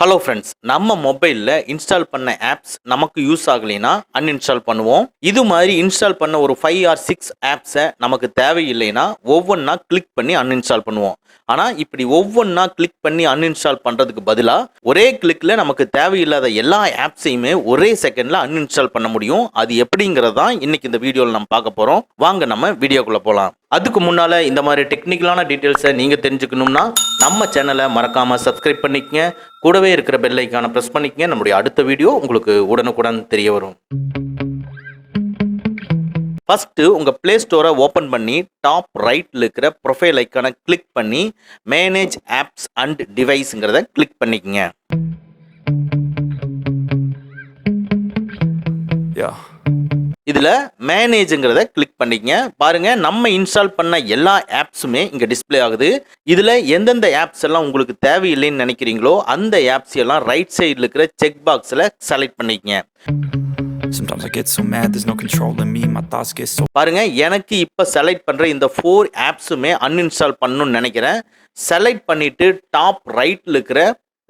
Hello friends, நம்ம மொபைலில் install பண்ண ஆப்ஸ் நமக்கு யூஸ் ஆகலைன்னா அன்இன்ஸ்டால் பண்ணுவோம். இது மாதிரி இன்ஸ்டால் பண்ண ஒரு 5 ஆர் 6 ஆப்ஸை நமக்கு தேவையில்லைன்னா ஒவ்வொன்றா கிளிக் பண்ணி அன்இன்ஸ்டால் பண்ணுவோம். ஆனால் இப்படி ஒவ்வொன்றா கிளிக் பண்ணி அன்இன்ஸ்டால் பண்ணுறதுக்கு பதிலாக ஒரே கிளிக்கில் நமக்கு தேவையில்லாத எல்லா ஆப்ஸையுமே ஒரே செகண்டில் அன்இன்ஸ்டால் பண்ண முடியும். அது எப்படிங்கிறது தான் இன்னைக்கு இந்த வீடியோவில் நம்ம பார்க்க போகிறோம். வாங்க நம்ம வீடியோக்குள்ளே போகலாம். அதுக்கு முன்னால் இந்த மாதிரி டெக்னிக்கலான டீட்டெயில்ஸை நீங்கள் தெரிஞ்சுக்கணும்னா நம்ம சேனலை மறக்காமல் சப்ஸ்கிரைப் பண்ணிக்கங்க. கூடவே இருக்கிற பெல் ஐக்கானை ப்ரெஸ் பண்ணிக்கங்க. நம்முடைய அடுத்த வீடியோ உங்களுக்கு உடனுக்குடன் தெரிய வரும். ஃபஸ்ட்டு உங்கள் ப்ளே ஸ்டோரை ஓப்பன் பண்ணி டாப் ரைட்டில் இருக்கிற ப்ரொஃபைல் ஐக்கானை கிளிக் பண்ணி மேனேஜ் ஆப்ஸ் அண்ட் டிவைஸுங்கிறத கிளிக் பண்ணிக்கங்க. இதில் மேனேஜுங்கிறத கிளிக் பண்ணிக்கங்க. பாருங்கள், நம்ம இன்ஸ்டால் பண்ண எல்லா ஆப்ஸுமே இங்கே டிஸ்பிளே ஆகுது. இதில் எந்தெந்த ஆப்ஸ் எல்லாம் உங்களுக்கு தேவையில்லைன்னு நினைக்கிறீங்களோ அந்த ஆப்ஸ் எல்லாம் ரைட் சைடில் இருக்கிற செக் பாக்ஸில் செலக்ட் பண்ணிக்கங்க. பாருங்க, எனக்கு இப்போ செலக்ட் பண்ணுற இந்த 4 ஆப்ஸுமே அன்இன்ஸ்டால் பண்ணணும்னு நினைக்கிறேன். செலக்ட் பண்ணிட்டு டாப் ரைட்டில் இருக்கிற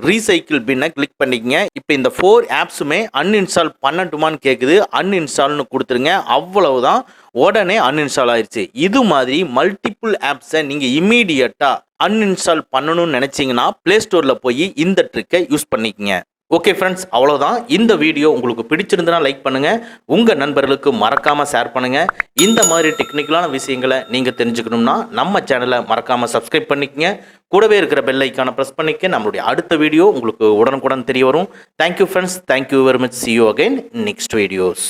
ரீசைக்கிள் பின்னை கிளிக் பண்ணிக்கங்க. இப்போ இந்த 4 ஆப்ஸுமே அன்இன்ஸ்டால் பண்ணட்டுமான்னு கேட்குது. அன்இன்ஸ்டால்னு கொடுத்துருங்க. அவ்வளவுதான், உடனே அன்இன்ஸ்டால் ஆயிடுச்சு. இது மாதிரி மல்டிபிள் ஆப்ஸை நீங்கள் இம்மீடியட்டாக அன்இன்ஸ்டால் பண்ணணும்னு நினச்சிங்கன்னா ப்ளே ஸ்டோரில் போய் இந்த ட்ரிக்கை யூஸ் பண்ணிக்கங்க. ஓகே ஃப்ரெண்ட்ஸ், அவ்வளோதான். இந்த வீடியோ உங்களுக்கு பிடிச்சிருந்தனா லைக் பண்ணுங்கள், உங்கள் நண்பர்களுக்கு மறக்காமல் ஷேர் பண்ணுங்கள். இந்த மாதிரி டெக்னிக்கலான விஷயங்களை நீங்கள் தெரிஞ்சுக்கணும்னா நம்ம சேனலை மறக்காமல் சப்ஸ்கிரைப் பண்ணிக்கங்க. கூடவே இருக்கிற பெல் ஐக்கானை ப்ரெஸ் பண்ணிக்க. நம்மளுடைய அடுத்த வீடியோ உங்களுக்கு உடனுக்குடன் தெரிய வரும். Thank you friends, thank you very much. See you again next videos.